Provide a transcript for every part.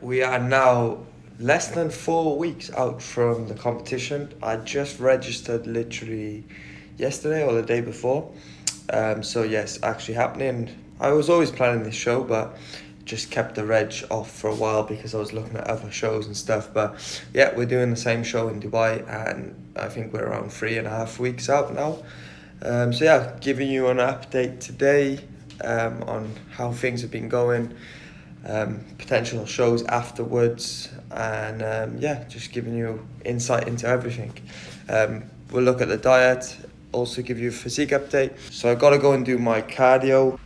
We are now less than 4 weeks out from the competition. I just registered literally yesterday or the day before. So yes, actually happening. I was always planning this show, but just kept the reg off for a while because I was looking at other shows and stuff. But yeah, we're doing the same show in Dubai, and I think we're around 3.5 weeks out now. So yeah, giving you an update today on how things have been going, potential shows afterwards, and yeah, just giving you insight into everything. We'll look at the diet, also give you a physique update. So I got to go and do my cardio.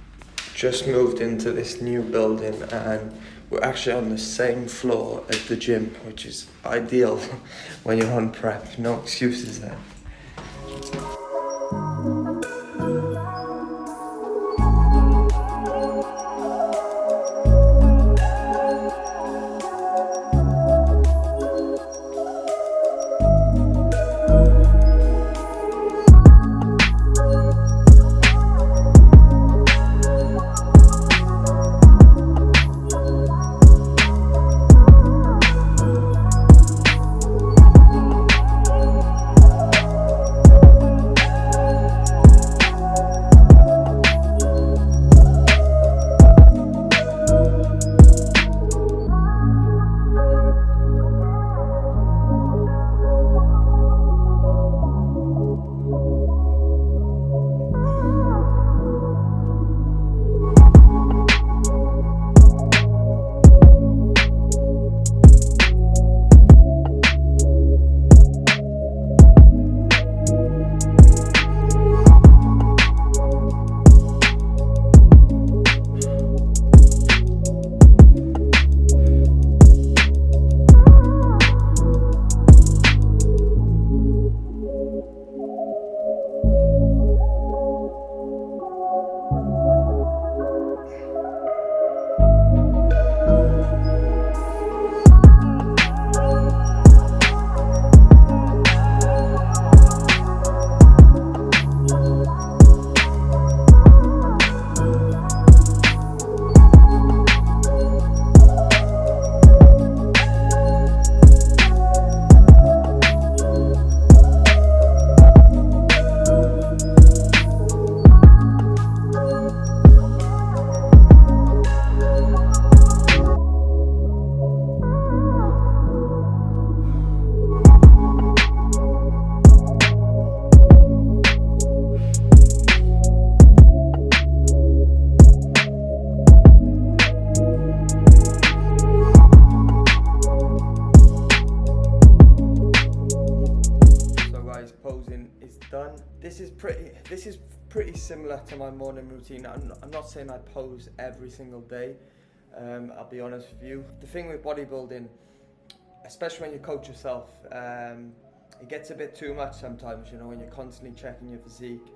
Just moved into this new building and we're actually on the same floor as the gym, which is ideal when you're on prep. No excuses there. Done. This is pretty similar to my morning routine. I'm not saying I pose every single day. I'll be honest with you. The thing with bodybuilding, especially when you coach yourself, it gets a bit too much sometimes, you know, when you're constantly checking your physique.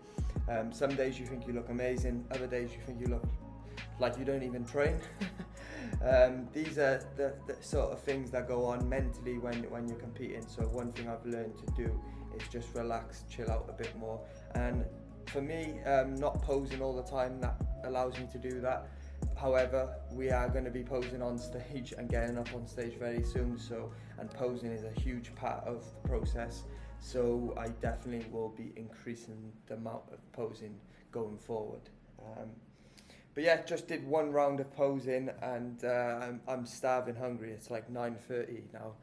Some days you think you look amazing, other days you think you look like you don't even train. These are the sort of things that go on mentally when you're competing. So one thing I've learned to do is just relax, chill out a bit more. And for me, not posing all the time, that allows me to do that. However, we are going to be posing on stage and getting up on stage very soon. And posing is a huge part of the process. So I definitely will be increasing the amount of posing going forward. But yeah, just did one round of posing and I'm starving hungry. It's like 9:30 now.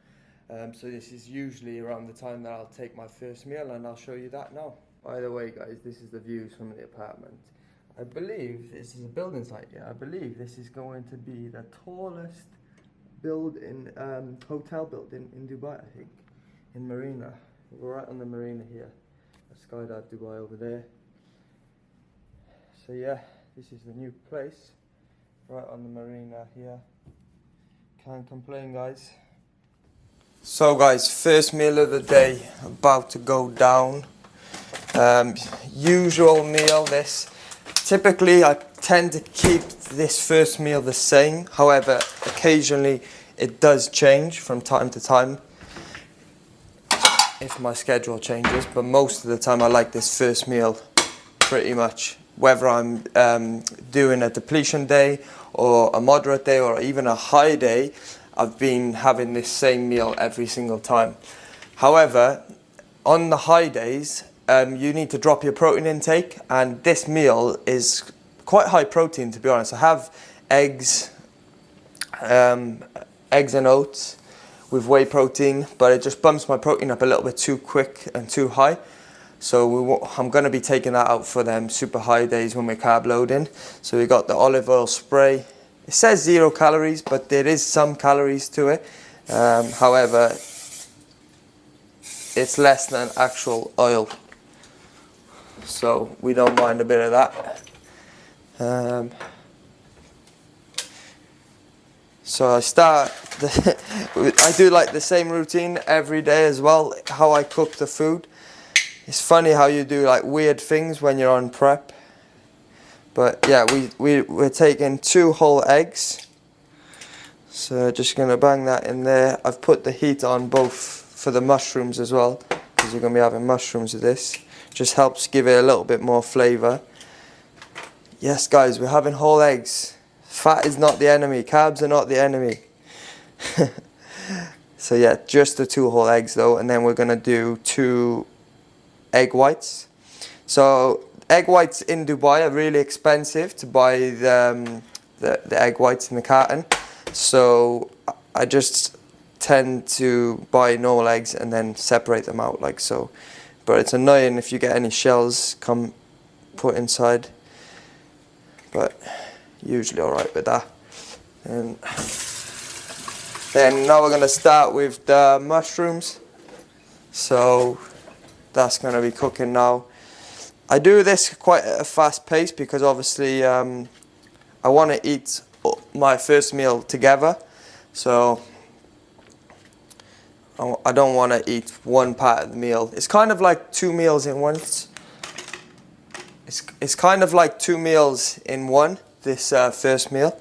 So this is usually around the time that I'll take my first meal, and I'll show you that now. By the way, guys, this is the views from the apartment. I believe this is a building site. Yeah, I believe this is going to be the tallest building, hotel building in Dubai, I think, in Marina. We're right on the Marina here. Skydive Dubai over there. So yeah, this is the new place, right on the Marina here. Can't complain, guys. So guys, first meal of the day about to go down. Usual meal this. Typically I tend to keep this first meal the same. However, occasionally it does change from time to time if my schedule changes. But most of the time I like this first meal pretty much. Whether I'm doing a depletion day or a moderate day or even a high day, I've been having this same meal every single time. However, on the high days, you need to drop your protein intake, and this meal is quite high protein, to be honest. I have eggs and oats with whey protein, but it just bumps my protein up a little bit too quick and too high. So I'm going to be taking that out for them super high days when we're carb loading. So we got the olive oil spray. It says 0 calories, but there is some calories to it. However, it's less than actual oil, so we don't mind a bit of that. So I do like the same routine every day as well, how I cook the food. It's funny how you do like weird things when you're on prep. But yeah, we're taking 2 whole eggs. So just gonna bang that in there. I've put the heat on both for the mushrooms as well, because you're gonna be having mushrooms with this. Just helps give it a little bit more flavour. Yes guys, we're having whole eggs. Fat is not the enemy, carbs are not the enemy. So yeah, just the 2 whole eggs though, and then we're gonna do 2 egg whites. So egg whites in Dubai are really expensive to buy the egg whites in the carton. So I just tend to buy normal eggs and then separate them out like so. But it's annoying if you get any shells come put inside. But usually alright with that. And then now we're going to start with the mushrooms. So that's going to be cooking now. I do this quite at a fast pace because obviously I want to eat my first meal together. So I don't want to eat one part of the meal. It's kind of like 2 meals in one. It's kind of like 2 meals in one, this first meal.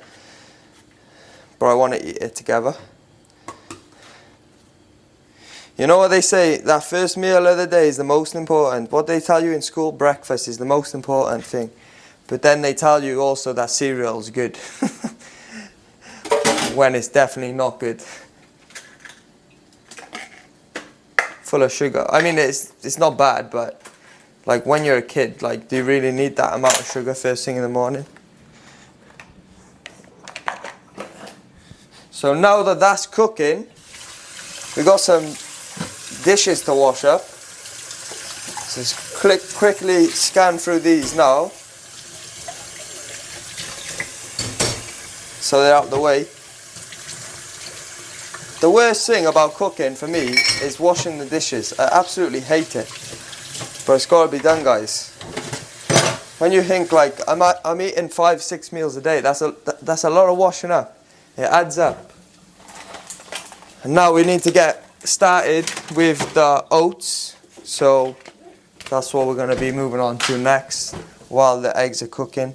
But I want to eat it together. You know what they say, that first meal of the day is the most important. What they tell you in school, breakfast is the most important thing. But then they tell you also that cereal is good. When it's definitely not good. Full of sugar. I mean, it's not bad, but like when you're a kid, like, do you really need that amount of sugar first thing in the morning? So now that that's cooking, we got some dishes to wash up. So just quickly scan through these now, so they're out the way. The worst thing about cooking for me is washing the dishes. I absolutely hate it, but it's got to be done, guys. When you think like I'm eating 5-6 meals a day, that's a lot of washing up. It adds up. And now we need to get started with the oats. So that's what we're going to be moving on to next while the eggs are cooking.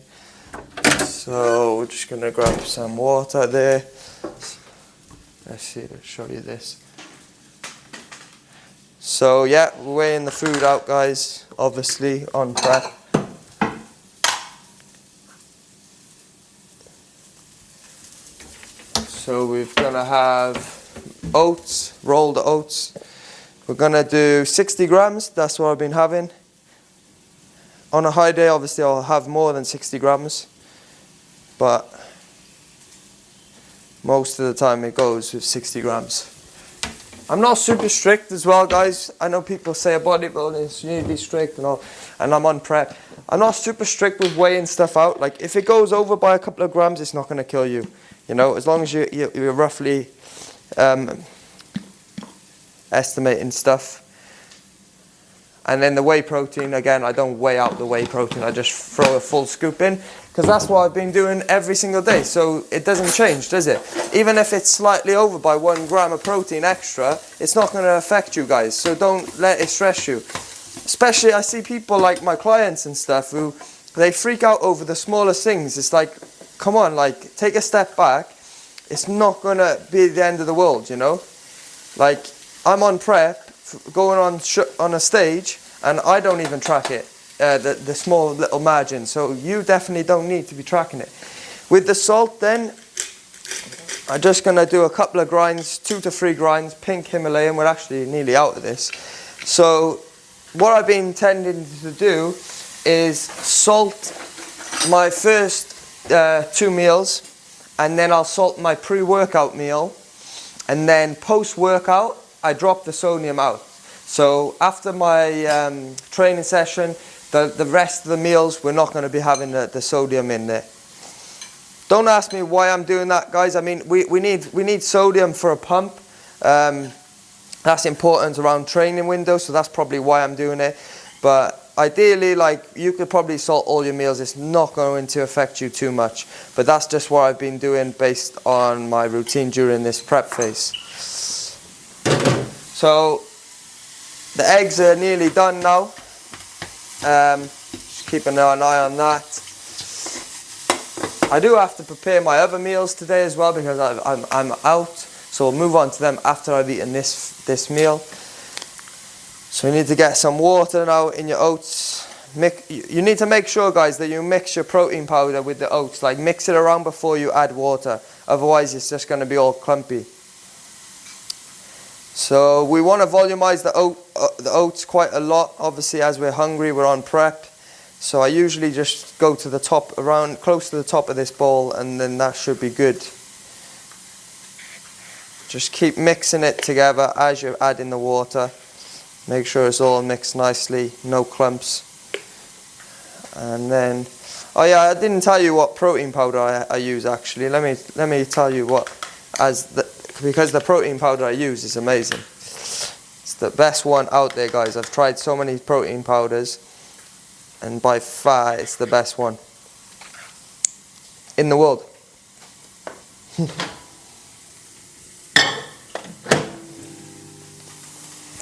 So we're just going to grab some water there. Let's see, let's show you this. So yeah, we're weighing the food out, guys, obviously on prep. So we're gonna have oats, rolled oats. We're gonna do 60 grams, that's what I've been having. On a high day, obviously I'll have more than 60 grams, but most of the time it goes with 60 grams. I'm not super strict as well, guys. I know people say a bodybuilding, you need to be strict and all, and I'm on prep. I'm not super strict with weighing stuff out. Like, if it goes over by a couple of grams, it's not going to kill you. You know, as long as you're roughly estimating stuff. And then the whey protein, again, I don't weigh out the whey protein. I just throw a full scoop in, because that's what I've been doing every single day. So it doesn't change, does it? Even if it's slightly over by 1 gram of protein extra, it's not going to affect you guys. So don't let it stress you. Especially, I see people like my clients and stuff who, they freak out over the smallest things. It's like, come on, like, take a step back. It's not going to be the end of the world, you know? Like, I'm on prep, going on a stage, and I don't even track it, the small little margin. So you definitely don't need to be tracking it. With the salt, then I'm just going to do a couple of grinds, 2 to 3 grinds, pink Himalayan. We're actually nearly out of this. So what I've been intending to do is salt my first 2 meals, and then I'll salt my pre-workout meal, and then post-workout I drop the sodium out. So after my training session, the rest of the meals, we're not going to be having the sodium in there. Don't ask me why I'm doing that, guys. I mean, we need sodium for a pump. That's important around training windows, so that's probably why I'm doing it. But ideally, like, you could probably salt all your meals. It's not going to affect you too much. But that's just what I've been doing based on my routine during this prep phase. So the eggs are nearly done now. Just keeping an eye on that. I do have to prepare my other meals today as well because I'm out. So we'll move on to them after I've eaten this meal. So you need to get some water now in your oats. You need to make sure, guys, that you mix your protein powder with the oats. Like, mix it around before you add water. Otherwise, it's just going to be all clumpy. So we want to volumize the oats quite a lot. Obviously, as we're hungry, we're on prep. So I usually just go to the top, around close to the top of this bowl, and then that should be good. Just keep mixing it together as you're adding the water. Make sure it's all mixed nicely, no clumps. And then, oh yeah, I didn't tell you what protein powder I use actually. Let me tell you what, because the protein powder I use is amazing. It's the best one out there, guys. I've tried so many protein powders, and by far it's the best one in the world.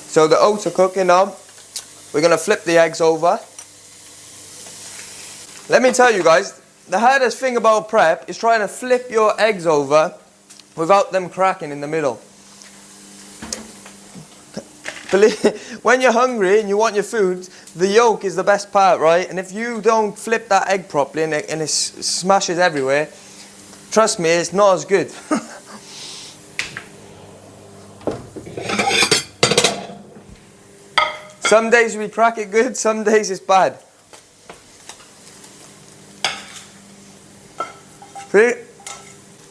So the oats are cooking now. We're going to flip the eggs over. Let me tell you, guys, the hardest thing about prep is trying to flip your eggs over without them cracking in the middle. When you're hungry and you want your food, the yolk is the best part, right? And if you don't flip that egg properly and it smashes everywhere, trust me, it's not as good. Some days we crack it good, some days it's bad. See?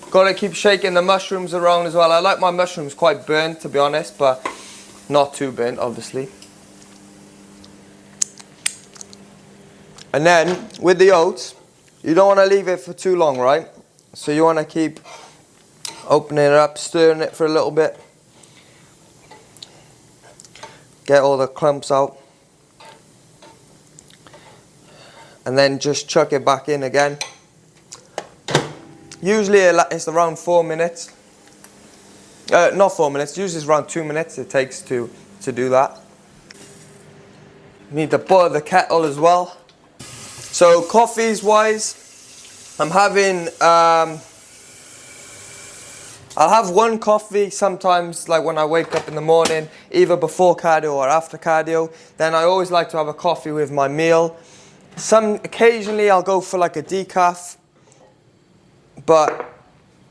Gotta keep shaking the mushrooms around as well. I like my mushrooms quite burnt, to be honest, but not too burnt, obviously. And then, with the oats, you don't want to leave it for too long, right? So you want to keep opening it up, stirring it for a little bit. Get all the clumps out. And then just chuck it back in again. Usually it's around 4 minutes. Not 4 minutes, usually it's around 2 minutes it takes to do that. You need to butter the kettle as well. So coffees wise, I'm having, I'll have one coffee sometimes, like when I wake up in the morning, either before cardio or after cardio. Then I always like to have a coffee with my meal. Occasionally I'll go for like a decaf, but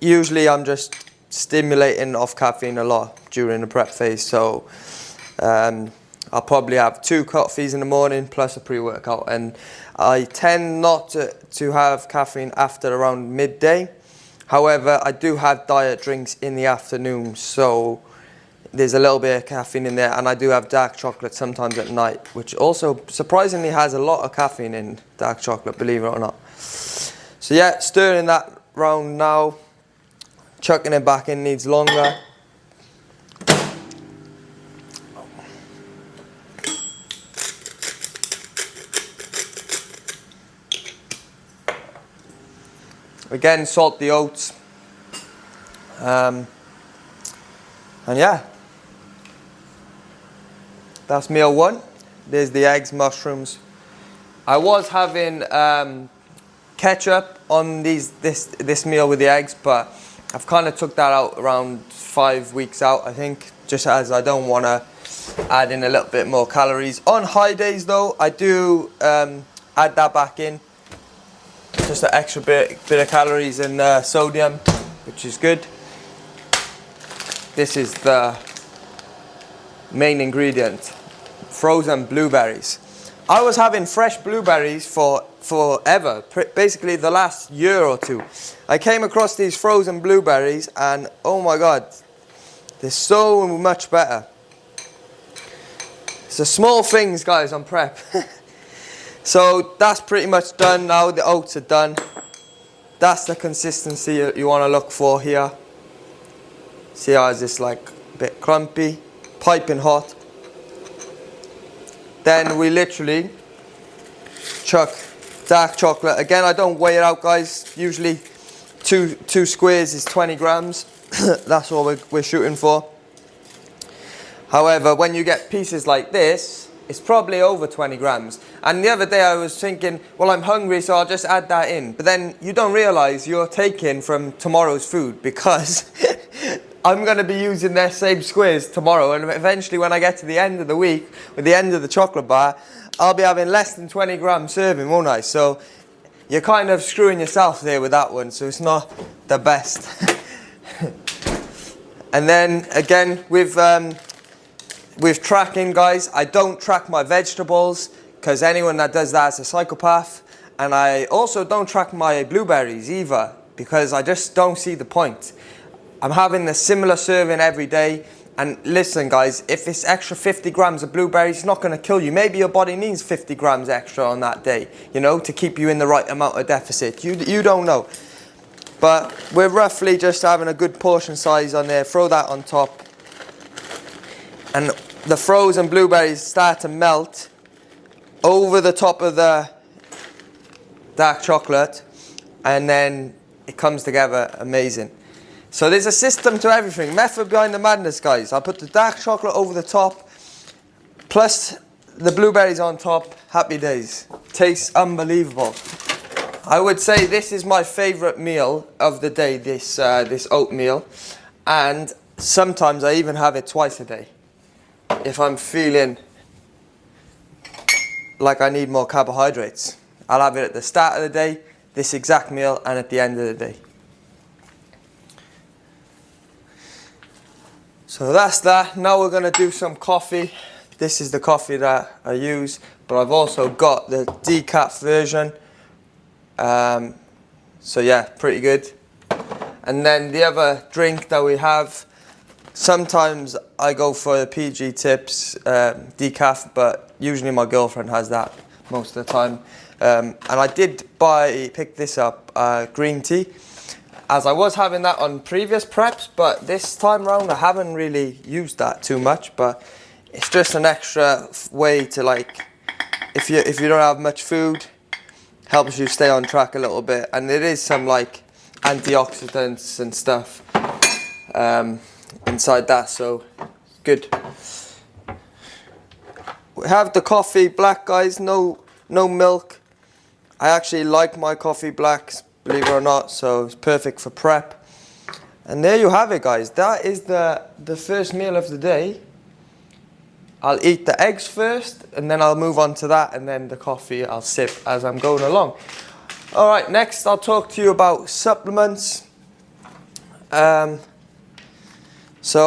usually I'm just stimulating off caffeine a lot during the prep phase. So I'll probably have 2 coffees in the morning plus a pre-workout, and I tend not to have caffeine after around midday. However, I do have diet drinks in the afternoon, so there's a little bit of caffeine in there, and I do have dark chocolate sometimes at night, which also surprisingly has a lot of caffeine in dark chocolate, believe it or not. So yeah, stirring that round now, chucking it back in needs longer. Again, salt the oats. And yeah, that's meal 1. There's the eggs, mushrooms. I was having ketchup on this meal with the eggs, but I've kind of took that out around 5 weeks out, I think, just as I don't want to add in a little bit more calories. On high days though, I do add that back in. Just an extra bit of calories and sodium, which is good. this is the main ingredient, frozen blueberries. I was having fresh blueberries for forever, basically the last year or two. I came across these frozen blueberries and oh my god, they're so much better. It's the small things, guys, on prep. So that's pretty much done now. The oats are done. That's the consistency you want to look for here. See how it's just like a bit clumpy, piping hot. Then we literally chuck dark chocolate. Again, I don't weigh it out, guys. Usually two squares is 20 grams. That's all we're shooting for. However, when you get pieces like this, it's probably over 20 grams. And the other day I was thinking, well, I'm hungry, so I'll just add that in. But then you don't realize you're taking from tomorrow's food, because I'm going to be using their same squares tomorrow. And eventually when I get to the end of the week, with the end of the chocolate bar, I'll be having less than 20 grams serving, won't I? So you're kind of screwing yourself there with that one. So it's not the best. And then again, with tracking, guys, I don't track my vegetables, because anyone that does that is a psychopath. And I also don't track my blueberries either, because I just don't see the point. I'm having a similar serving every day. And listen, guys, if it's extra 50 grams of blueberries, it's not going to kill you. Maybe your body needs 50 grams extra on that day, you know, to keep you in the right amount of deficit. You don't know. But we're roughly just having a good portion size on there. Throw that on top. And the frozen blueberries start to melt over the top of the dark chocolate, and then it comes together amazing. So there's a system to everything. Method behind the madness, guys. I put the dark chocolate over the top, plus the blueberries on top. Happy days. Tastes unbelievable. I would say this is my favorite meal of the day, this oatmeal. And sometimes I even have it twice a day. If I'm feeling like I need more carbohydrates, I'll have it at the start of the day, this exact meal, and at the end of the day. So that's that. Now we're going to do some coffee. This is the coffee that I use, but I've also got the decaf version. So yeah, pretty good. And then the other drink that we have, sometimes I go for the PG Tips decaf, but usually my girlfriend has that most of the time. And I did pick this up, green tea, as I was having that on previous preps, but this time round I haven't really used that too much. But it's just an extra way to, like, if you don't have much food, helps you stay on track a little bit. And there is some like antioxidants and stuff inside that, so good. We have the coffee black, guys, no milk. I actually like my coffee blacks, believe it or not, so it's perfect for prep. And there you have it, guys. That is the first meal of the day. I'll eat the eggs first, and then I'll move on to that, and then the coffee I'll sip as I'm going along. All right, next I'll talk to you about supplements. So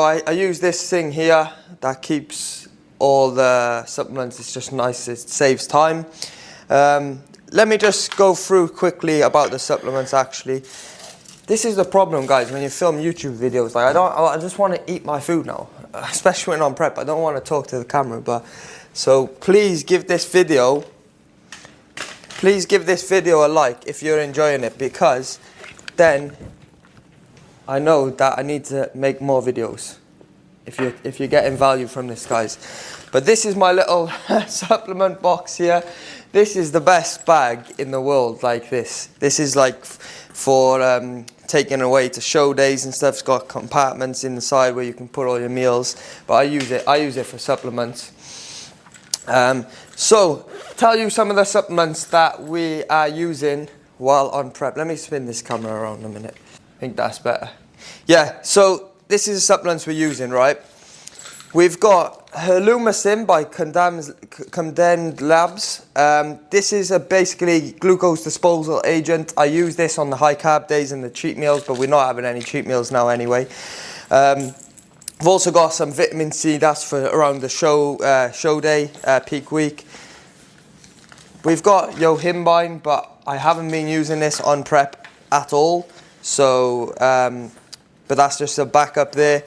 I use this thing here that keeps all the supplements. It's just nice, it saves time. Let me just go through quickly about the supplements actually. This is the problem, guys, when you film YouTube videos. Like I just want to eat my food now, especially when I'm prep. I don't want to talk to the camera, but so please give this video a like if you're enjoying it, because then I know that I need to make more videos if you're getting value from this, guys. But this is my little supplement box here. This is the best bag in the world, like this. This is like for taking away to show days and stuff. It's got compartments inside where you can put all your meals. But I use it for supplements. So, tell you some of the supplements that we are using while on prep. Let me spin this camera around a minute. I think that's better. Yeah, so this is the supplements we're using, right? We've got Halumacin by Condemned Labs. This is a basically glucose disposal agent. I use this on the high carb days and the cheat meals, but we're not having any cheat meals now anyway. I've also got some vitamin C, that's for around the show day, peak week. We've got yohimbine, but I haven't been using this on prep at all. So, but that's just a backup there.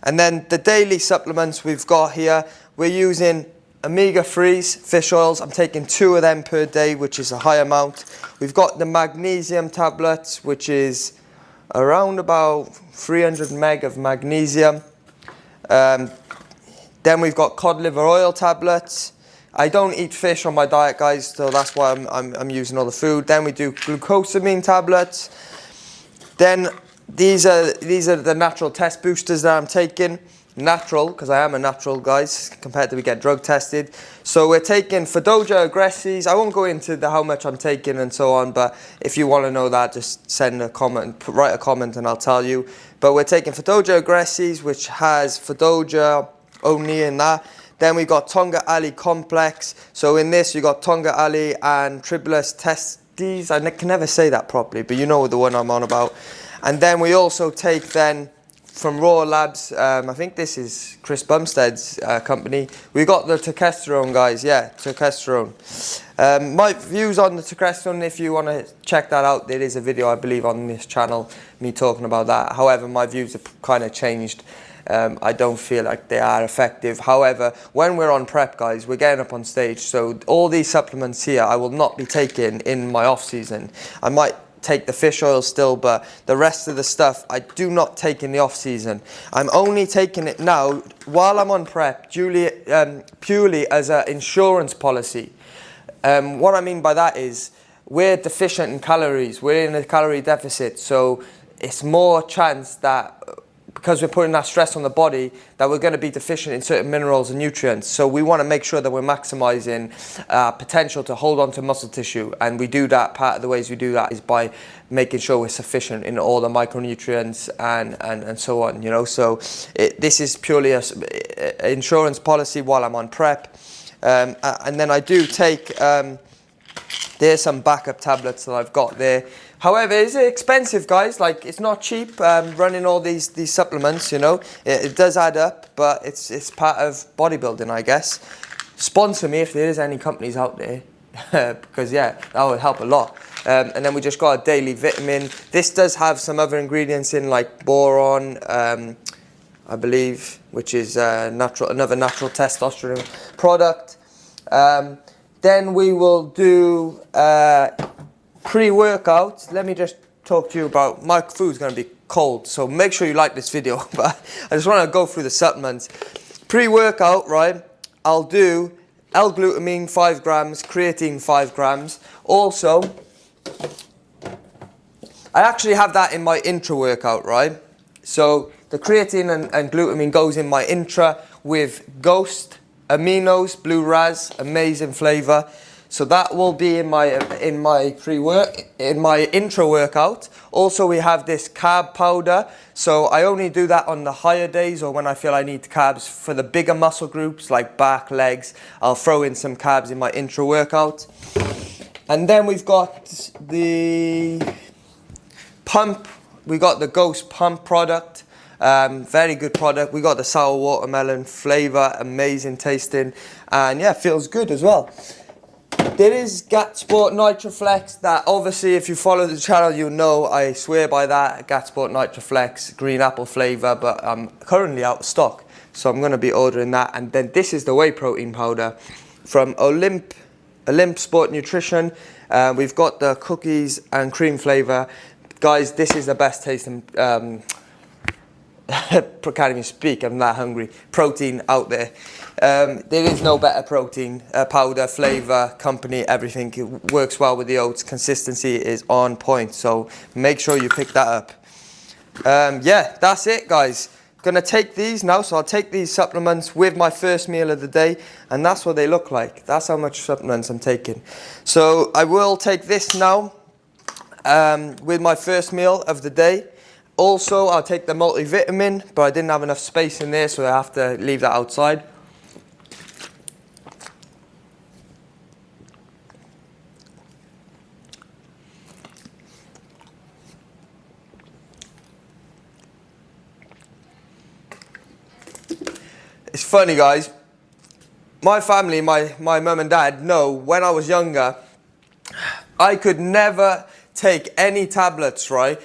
And then the daily supplements we've got here, we're using omega-3s, fish oils. I'm taking 2 of them per day, which is a high amount. We've got the magnesium tablets, which is around about 300 meg of magnesium. Then we've got cod liver oil tablets. I don't eat fish on my diet, guys, so that's why I'm using all the food. Then we do glucosamine tablets. Then these are the natural test boosters that I'm taking. Natural, because I am a natural, guys, compared to we get drug tested. So we're taking Fedoja agressis. I won't go into how much I'm taking and so on, but if you want to know that, just send a comment, write a comment and I'll tell you. But we're taking Fedoja agressis, which has Fedoja only in that. Then we've got Tonga Ali complex. So in this, you got Tonga Ali and Tribulus testes. I can never say that properly, but you know the one I'm on about. And then we also take then from Raw Labs, I think this is Chris Bumstead's company. We got the testosterone, guys. Yeah, testosterone. My views on the testosterone, if you want to check that out, there is a video, I believe, on this channel, me talking about that. However, my views have kind of changed. I don't feel like they are effective. However, when we're on prep, guys, we're getting up on stage. So all these supplements here, I will not be taking in my off season. I might take the fish oil still, but the rest of the stuff I do not take in the off season. I'm only taking it now while I'm on prep, purely as an insurance policy. What I mean by that is we're deficient in calories. We're in a calorie deficit, so it's more chance that because we're putting that stress on the body that we're going to be deficient in certain minerals and nutrients. So we want to make sure that we're maximizing potential to hold on to muscle tissue. And we do that, part of the ways we do that is by making sure we're sufficient in all the micronutrients and so on, you know. So this is purely an insurance policy while I'm on prep. And then I do take, there's some backup tablets that I've got there. However, it's expensive, guys. Like, it's not cheap running all these supplements, you know. It does add up, but it's part of bodybuilding, I guess. Sponsor me if there is any companies out there, because, yeah, that would help a lot. And then we just got a daily vitamin. This does have some other ingredients in, like boron, I believe, which is another natural testosterone product. Then we will do pre-workout. Let me just talk to you about, my food's going to be cold, so make sure you like this video. But I just want to go through the supplements. Pre-workout, right, I'll do L-glutamine 5 grams, creatine 5 grams. Also, I actually have that in my intra-workout, right? So the creatine and glutamine goes in my intra with Ghost, aminos, blue raz, amazing flavor. So that will be in my intra workout. Also, we have this carb powder. So I only do that on the higher days or when I feel I need carbs. For the bigger muscle groups like back, legs, I'll throw in some carbs in my intra workout. And then we've got the pump. We got the Ghost Pump product. Very good product. We got the sour watermelon flavor, amazing tasting, and yeah, feels good as well. There is GAT Sport Nitroflex that obviously if you follow the channel you know I swear by that. GAT Sport Nitroflex, green apple flavor, but I'm currently out of stock, so I'm going to be ordering that. And then this is the whey protein powder from Olymp Sport Nutrition. We've got the cookies and cream flavor. Guys, this is the best tasting can't even speak, I'm that hungry, protein out there. There is no better protein powder, flavor, company, everything. It works well with the oats. Consistency is on point, so make sure you pick that up. Yeah, that's it, guys. Gonna take these now, so I'll take these supplements with my first meal of the day, and that's what they look like. That's how much supplements I'm taking. So I will take this now with my first meal of the day. Also, I'll take the multivitamin, but I didn't have enough space in there, so I have to leave that outside. It's funny, guys. My family, my mum and dad know when I was younger, I could never take any tablets, right?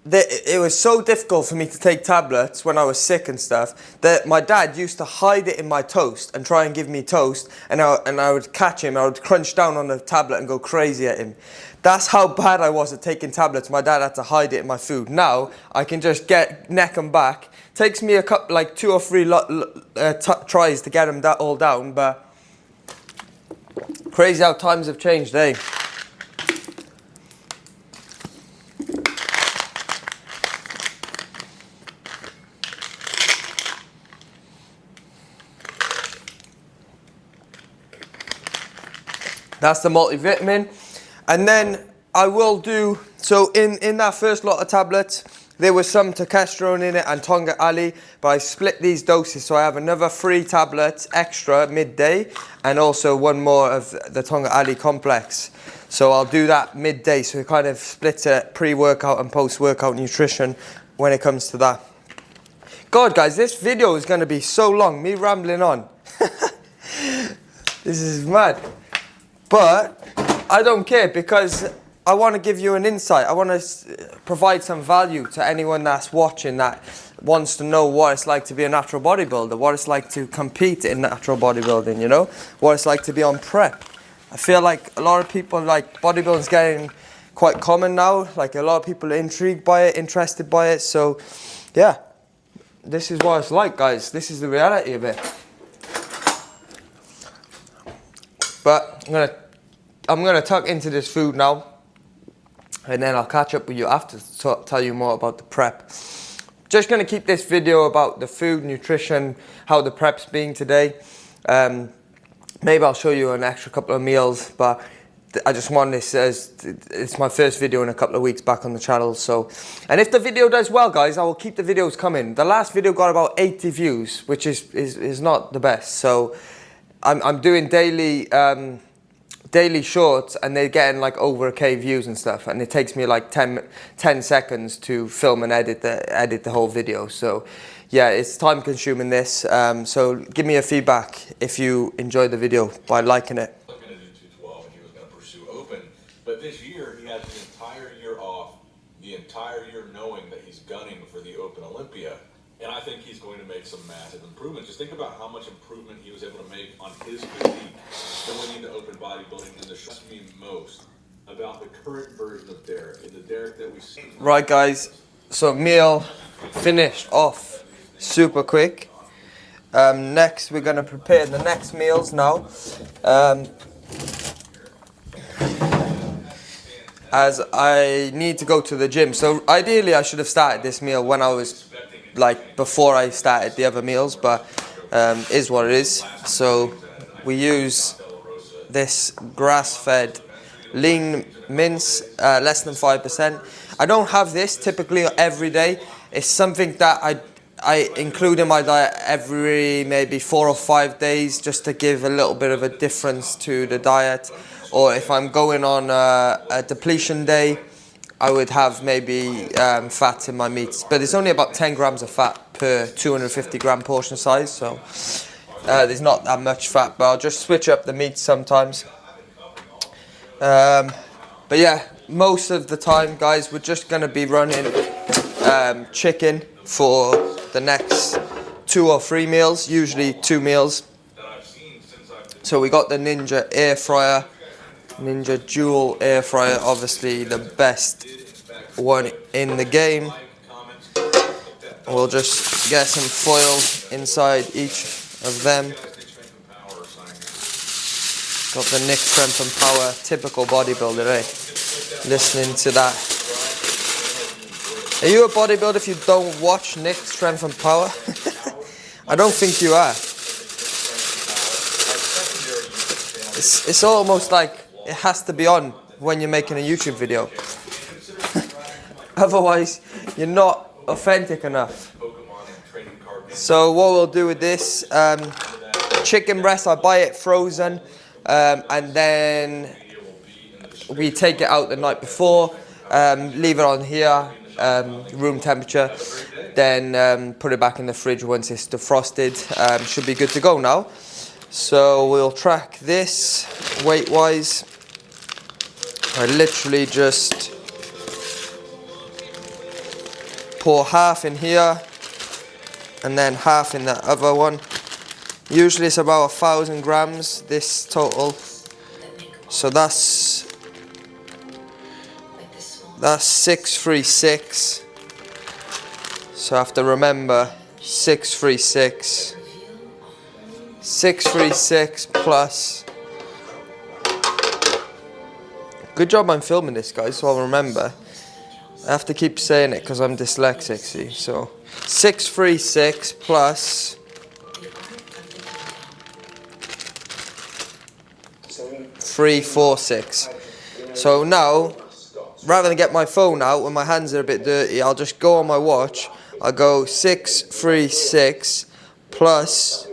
It was so difficult for me to take tablets when I was sick and stuff that my dad used to hide it in my toast and try and give me toast, and I would catch him, I would crunch down on the tablet and go crazy at him. That's how bad I was at taking tablets. My dad had to hide it in my food. Now I can just get neck and back. Takes me a couple, like 2 or 3 tries to get them all down, but crazy how times have changed, eh? That's the multivitamin. And then I will do, so in that first lot of tablets, there was some testosterone in it and Tonga Ali, but I split these doses, so I have another 3 tablets extra midday, and also 1 more of the Tonga Ali complex. So I'll do that midday, so it kind of splits it pre-workout and post-workout nutrition when it comes to that. God, guys, this video is going to be so long, me rambling on. This is mad. But I don't care, because I want to give you an insight. I want to provide some value to anyone that's watching that wants to know what it's like to be a natural bodybuilder, what it's like to compete in natural bodybuilding, you know, what it's like to be on prep. I feel like a lot of people, like, bodybuilding's getting quite common now. Like, a lot of people are intrigued by it, interested by it. So, yeah, this is what it's like, guys. This is the reality of it. But I'm gonna tuck into this food now, and then I'll catch up with you after to tell you more about the prep. Just gonna keep this video about the food, nutrition, how the prep's being today. Maybe I'll show you an extra couple of meals, but I just want this as it's my first video in a couple of weeks back on the channel. So, and if the video does well, guys, I will keep the videos coming. The last video got about 80 views, which is not the best. So I'm doing daily shorts, and they're getting like over 1,000 views and stuff, and it takes me like 10 seconds to film and edit the whole video. So yeah, it's time consuming this. So give me a feedback if you enjoyed the video by liking it. He was going to do 212 and he was going to pursue open, but this year he has the entire year off, the entire year knowing that he's gunning for the Open Olympia. And I think he's going to make some massive improvements. Just think about how much improvement he was able to make on his physique going into open bodybuilding, and the shocked me most about the current version of Derek and the Derek that we see. Right, guys, so meal finished off super quick. Next we're going to prepare the next meals now. As I need to go to the gym. So ideally I should have started this meal when I was, like, before I started the other meals, but is what it is. So we use this grass-fed lean mince, less than 5%. I don't have this typically every day. It's something that I include in my diet every maybe 4 or 5 days, just to give a little bit of a difference to the diet. Or if I'm going on a depletion day, I would have maybe fat in my meats. But it's only about 10 grams of fat per 250 gram portion size, so there's not that much fat, but I'll just switch up the meats sometimes. But yeah, most of the time, guys, we're just going to be running chicken for the next 2 or 3 meals, usually 2 meals. So we got the Ninja air fryer, Ninja dual air fryer, obviously the best one in the game. We'll just get some foil inside each of them. Got the Nick Strength and Power, typical bodybuilder, eh? Listening to that. Are you a bodybuilder if you don't watch Nick Strength and Power? I don't think you are. It's almost like it has to be on when you're making a YouTube video. Otherwise, you're not authentic enough. So what we'll do with this, chicken breast, I buy it frozen, and then we take it out the night before, leave it on here room temperature. Then put it back in the fridge once it's defrosted. Should be good to go now. So we'll track this weight-wise. I literally just pour half in here and then half in the other one. Usually it's about 1,000 grams, this total. So that's 636. So I have to remember 636. 636 plus. Good job I'm filming this, guys, so I'll remember. I have to keep saying it because I'm dyslexic, see. So 636 plus 346. So now, rather than get my phone out when my hands are a bit dirty, I'll just go on my watch. I'll go 636 plus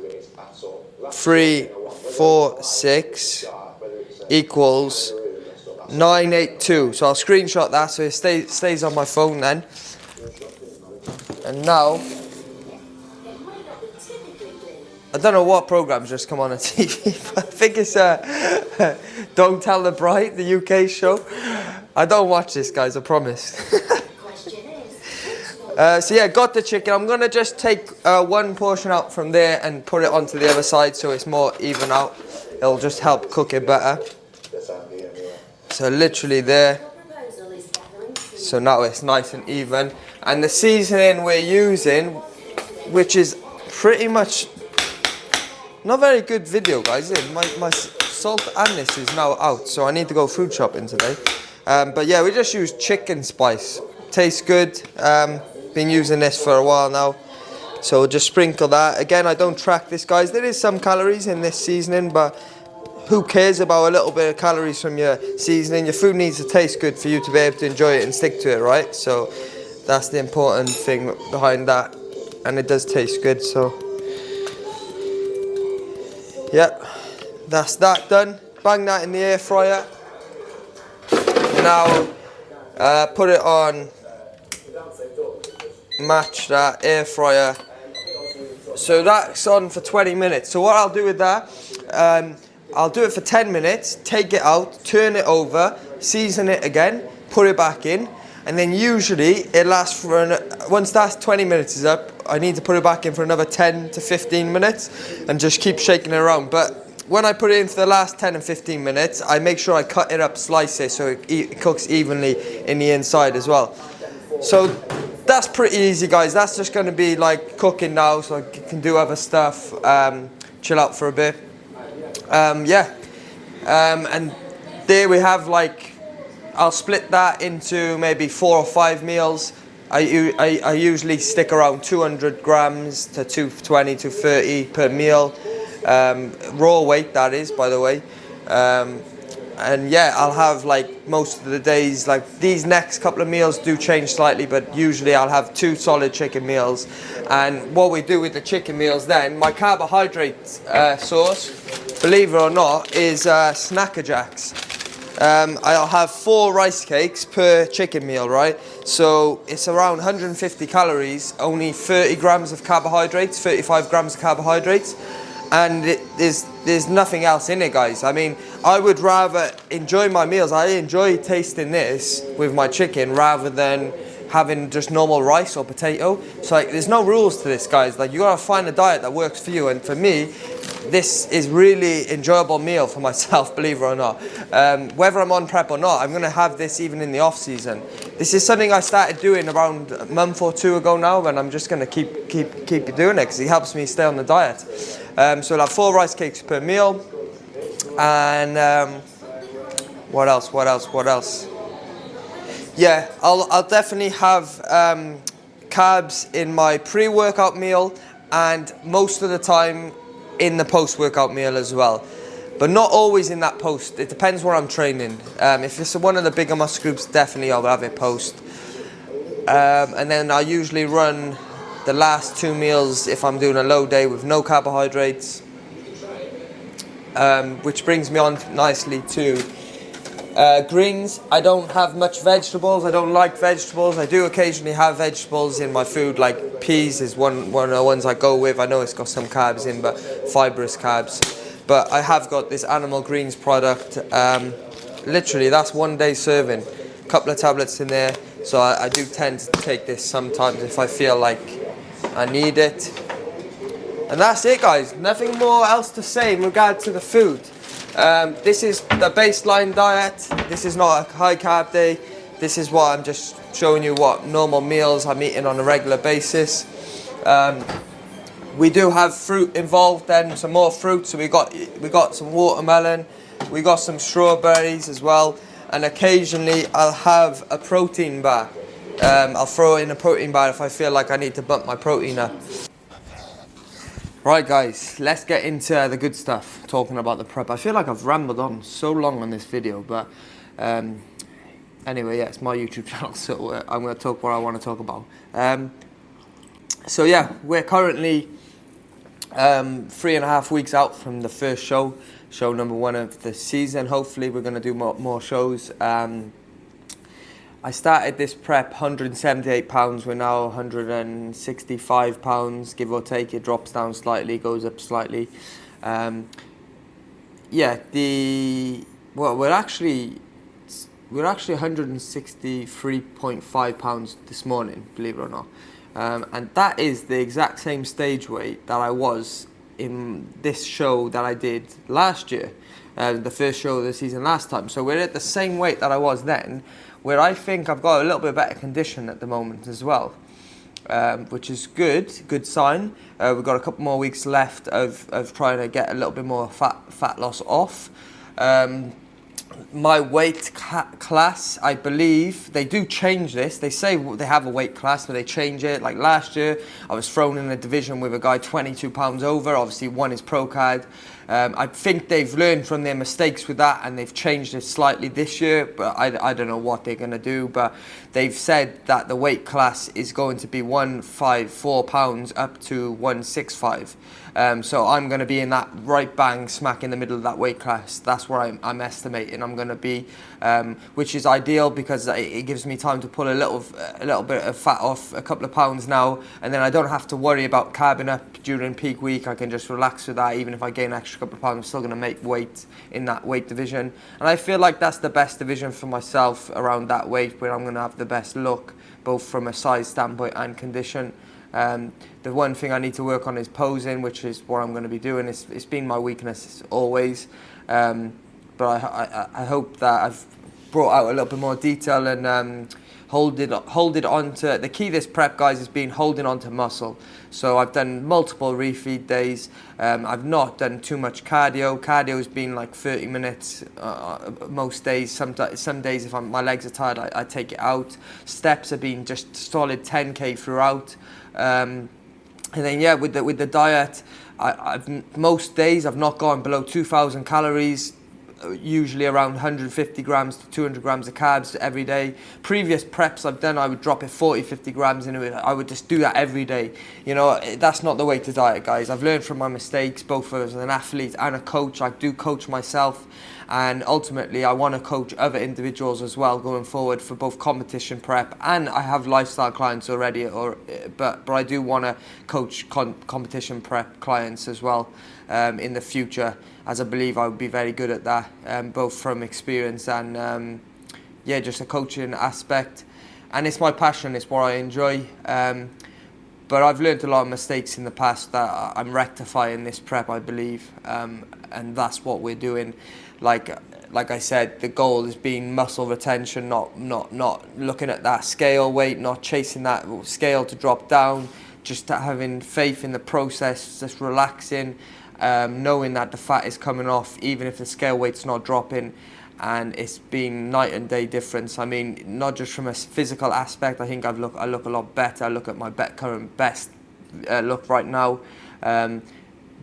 346 equals 982. So I'll screenshot that so it stays on my phone then. And now, I don't know what program's just come on TV, but I think it's Don't Tell the Bride, the UK show. I don't watch this, guys, I promise. So yeah, got the chicken. I'm going to just take one portion out from there and put it onto the other side so it's more even out. It'll just help cook it better. So literally there. So now it's nice and even. And the seasoning we're using, which is pretty much not very good video, guys. My salt and this is now out, so I need to go food shopping today. But yeah, we just use chicken spice. Tastes good. Been using this for a while now, so we'll just sprinkle that. Again, I don't track this, guys. There is some calories in this seasoning, but who cares about a little bit of calories from your seasoning? Your food needs to taste good for you to be able to enjoy it and stick to it, right? So that's the important thing behind that, and it does taste good. So yep, that's that done. Bang that in the air fryer. Now put it on. Match that air fryer. So that's on for 20 minutes. So what I'll do with that, I'll do it for 10 minutes, take it out, turn it over, season it again, put it back in, and then usually it lasts for, once that 20 minutes is up, I need to put it back in for another 10 to 15 minutes and just keep shaking it around. But when I put it in for the last 10 and 15 minutes, I make sure I cut it up, slice it, so it cooks evenly in the inside as well. So that's pretty easy, guys. That's just going to be like cooking now, so I can do other stuff, chill out for a bit. Yeah, and there we have, like, I'll split that into maybe 4 or 5 meals. I usually stick around 200 grams to 220 to 230 per meal, raw weight that is, by the way. And yeah, I'll have, like, most of the days, like, these next couple of meals do change slightly, but usually I'll have 2 solid chicken meals. And what we do with the chicken meals then, my carbohydrate source, believe it or not, is Snacker Jacks. I'll have 4 rice cakes per chicken meal, right? So it's around 150 calories, only 30 grams of carbohydrates, 35 grams of carbohydrates. And there's nothing else in it, guys. I mean, I would rather enjoy my meals. I enjoy tasting this with my chicken rather than having just normal rice or potato. So, like, there's no rules to this, guys. Like, you gotta find a diet that works for you. And for me, this is really enjoyable meal for myself, believe it or not. Whether I'm on prep or not, I'm gonna have this even in the off season. This is something I started doing around a month or 2 ago now, and I'm just gonna keep doing it because it helps me stay on the diet. So I'll have 4 rice cakes per meal, and what else? Yeah, I'll definitely have carbs in my pre-workout meal, and most of the time in the post-workout meal as well. But not always in that post. It depends where I'm training. If it's one of the bigger muscle groups, definitely I'll have it post. And then I usually run the last 2 meals if I'm doing a low day with no carbohydrates. Which brings me on nicely to Greens, I don't have much vegetables. I don't like vegetables. I do occasionally have vegetables in my food, like peas is one of the ones I go with. I know it's got some carbs in, but fibrous carbs. But I have got this animal greens product. Literally, that's 1 day serving. A couple of tablets in there. So I do tend to take this sometimes if I feel like I need it. And that's it, guys. Nothing more else to say in regard to the food. This is the baseline diet. This is not a high carb day. This is what I'm just showing you what normal meals I'm eating on a regular basis. We do have fruit involved then, some more fruit. So we got some watermelon, we got some strawberries as well, and occasionally I'll have a protein bar. I'll throw in a protein bar if I feel like I need to bump my protein up. Right guys, let's get into the good stuff, talking about the prep. I feel like I've rambled on so long on this video, but anyway, yeah, it's my YouTube channel, so I'm going to talk what I want to talk about. So yeah, we're currently 3.5 weeks out from the first show number 1 of the season. Hopefully we're going to do more shows. I started this prep 178 pounds. We're now 165 pounds, give or take. It drops down slightly, goes up slightly. Yeah, we're actually 163.5 pounds this morning, believe it or not. And that is the exact same stage weight that I was in this show that I did last year, the first show of the season last time. So we're at the same weight that I was then, where I think I've got a little bit better condition at the moment as well, which is good sign. We've got a couple more weeks left of trying to get a little bit more fat loss off. My weight class, I believe, they do change this. They say they have a weight class, but they change it. Like last year, I was thrown in a division with a guy 22 pounds over. Obviously, one is pro card. I think they've learned from their mistakes with that, and they've changed it slightly this year, but I don't know what they're going to do. But they've said that the weight class is going to be 154 pounds up to 165. So I'm going to be in that right bang smack in the middle of that weight class. That's where I'm estimating I'm going to be, which is ideal because it gives me time to pull a little bit of fat off, a couple of pounds now, and then I don't have to worry about carbing up during peak week. I can just relax with that. Even if I gain an extra couple of pounds, I'm still going to make weight in that weight division, and I feel like that's the best division for myself around that weight, where I'm going to have the best look, both from a size standpoint and condition. The one thing I need to work on is posing, which is what I'm going to be doing. It's been my weakness always, but I hope that I've brought out a little bit more detail and hold it on to the key. This prep, guys, has been holding on to muscle. So I've done multiple refeed days. I've not done too much cardio. Cardio's been like 30 minutes most days. Some days if my legs are tired, I take it out. Steps have been just solid 10k throughout. And then yeah, with the diet, most days I've not gone below 2,000 calories. Usually around 150 grams to 200 grams of carbs every day. Previous preps I've done, I would drop it 40-50 grams into it. I would just do that every day. You know, that's not the way to diet, guys. I've learned from my mistakes, both as an athlete and a coach. I do coach myself, and ultimately I want to coach other individuals as well going forward for both competition prep, and I have lifestyle clients already, but I do want to coach competition prep clients as well in the future, as I believe I would be very good at that, both from experience and yeah, just a coaching aspect. And it's my passion, it's what I enjoy. But I've learned a lot of mistakes in the past that I'm rectifying this prep, I believe, and that's what we're doing. Like I said, the goal has been muscle retention, not looking at that scale weight, not chasing that scale to drop down, just having faith in the process, just relaxing, knowing that the fat is coming off, even if the scale weight's not dropping. And it's been night and day difference. I mean, not just from a physical aspect. I think I look a lot better. I look at my current best look right now.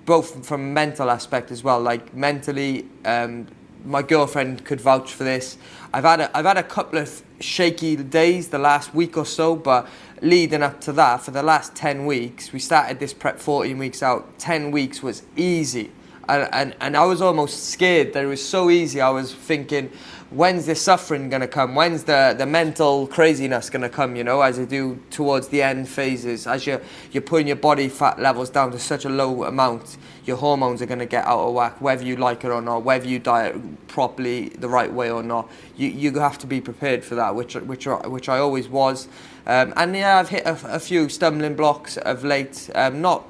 Both from a mental aspect as well. Like mentally, my girlfriend could vouch for this. I've had a couple of shaky days the last week or so, but leading up to that, for the last 10 weeks, we started this prep 14 weeks out. 10 weeks was easy. And I was almost scared that it was so easy. I was thinking, when's the suffering going to come? When's the mental craziness going to come, you know, as you do towards the end phases? As you're putting your body fat levels down to such a low amount, your hormones are going to get out of whack, whether you like it or not, whether you diet properly the right way or not. You have to be prepared for that, which I always was. And yeah, I've hit a few stumbling blocks of late, not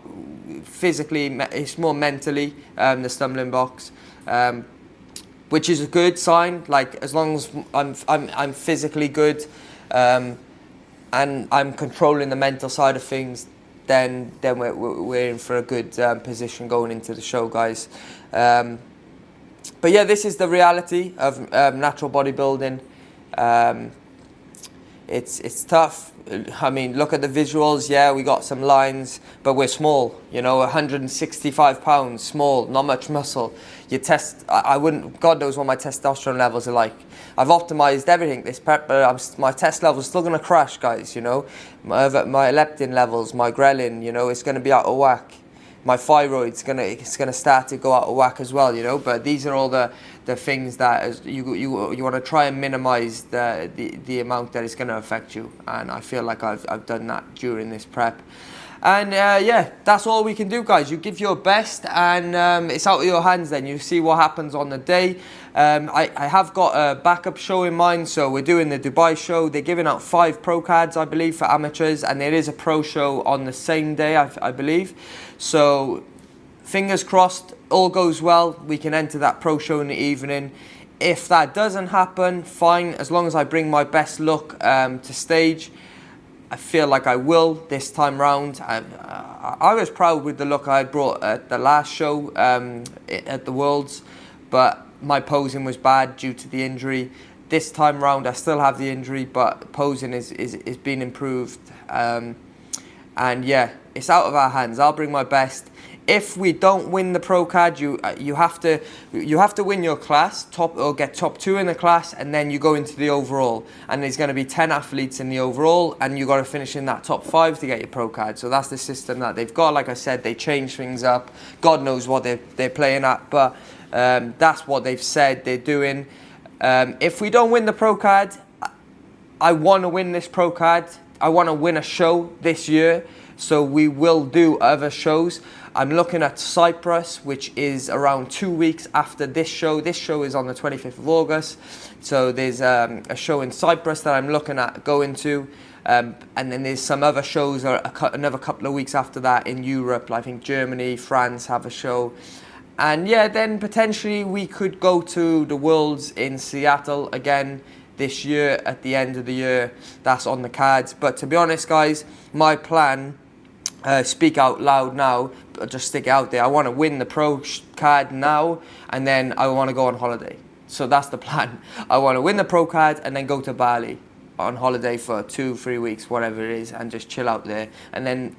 physically, it's more mentally, the stumbling blocks. Which is a good sign. Like, as long as I'm physically good, and I'm controlling the mental side of things, then we're in for a good position going into the show, guys. But yeah, this is the reality of natural bodybuilding. It's tough. I mean, look at the visuals. Yeah, we got some lines, but we're small. You know, 165 pounds, small, not much muscle. I wouldn't. God knows what my testosterone levels are like. I've optimized everything this prep, but my test levels still gonna crash, guys. You know, my leptin levels, my ghrelin. You know, it's gonna be out of whack. My thyroid's gonna start to go out of whack as well, you know. But these are all the things that you want to try and minimize the amount that it's gonna affect you. And I feel like I've done that during this prep. And yeah, that's all we can do, guys. You give your best, and it's out of your hands. Then you see what happens on the day. I have got a backup show in mind, so we're doing the Dubai show. They're giving out 5 pro cards, I believe, for amateurs, and there is a pro show on the same day, I believe. So fingers crossed, all goes well. We can enter that pro show in the evening. If that doesn't happen, fine. As long as I bring my best look to stage. I feel like I will this time round. I was proud with the look I had brought at the last show at the Worlds, but my posing was bad due to the injury. This time round, I still have the injury, but posing is being improved. And yeah, it's out of our hands. I'll bring my best. If we don't win the pro card, you have to win your class, get top 2 in the class, and then you go into the overall. And there's going to be 10 athletes in the overall, and you got to finish in that top 5 to get your pro card. So that's the system that they've got. Like I said, they change things up. God knows what they're playing at, but that's what they've said they're doing. If we don't win the pro card, I want to win this pro card. I want to win a show this year. So we will do other shows. I'm looking at Cyprus, which is around 2 weeks after this show. This show is on the 25th of August. So there's a show in Cyprus that I'm looking at going to. And then there's some other shows another couple of weeks after that in Europe. I think Germany, France have a show. And yeah, then potentially we could go to the Worlds in Seattle again this year at the end of the year. That's on the cards. But to be honest, guys, my plan, speak out loud now, but just stick it out there. I want to win the pro card now, and then I want to go on holiday. So that's the plan. I want to win the pro card and then go to Bali on holiday for 2-3 weeks, whatever it is, and just chill out there, and then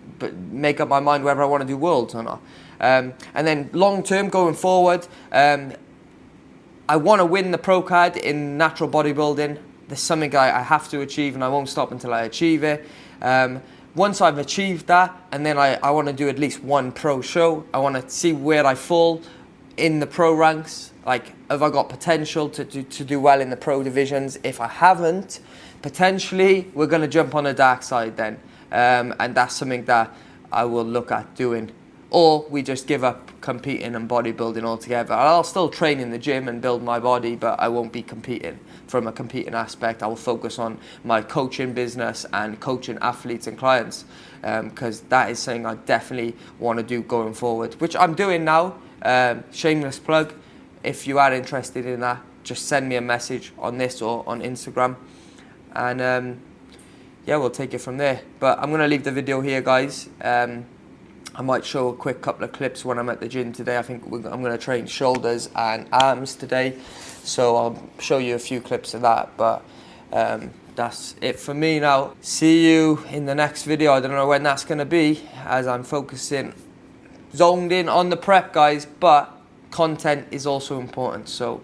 make up my mind whether I want to do Worlds or not. And then long term, going forward, I want to win the pro card in natural bodybuilding. There's something I have to achieve, and I won't stop until I achieve it. Once I've achieved that, and then I want to do at least one pro show. I want to see where I fall in the pro ranks. Like, have I got potential to do well in the pro divisions? If I haven't, potentially we're going to jump on the dark side then. And that's something that I will look at doing. Or we just give up competing and bodybuilding altogether. I'll still train in the gym and build my body, but I won't be competing from a competing aspect. I will focus on my coaching business and coaching athletes and clients, because that is something I definitely want to do going forward, which I'm doing now. Shameless plug. If you are interested in that, just send me a message on this or on Instagram, and yeah, we'll take it from there. But I'm going to leave the video here, guys. I might show a quick couple of clips when I'm at the gym today. I think I'm going to train shoulders and arms today, so I'll show you a few clips of that. But that's it for me now. See you in the next video. I don't know when that's going to be, as I'm focusing, zoned in on the prep, guys, but content is also important, so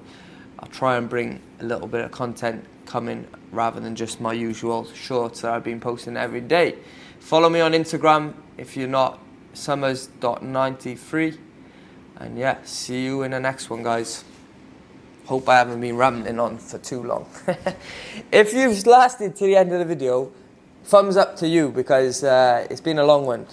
I'll try and bring a little bit of content coming rather than just my usual shorts that I've been posting every day. Follow me on Instagram if you're not, summers.93, And yeah, see you in the next one, guys. Hope I haven't been rambling on for too long. If you've lasted to the end of the video, thumbs up to you, because it's been a long one.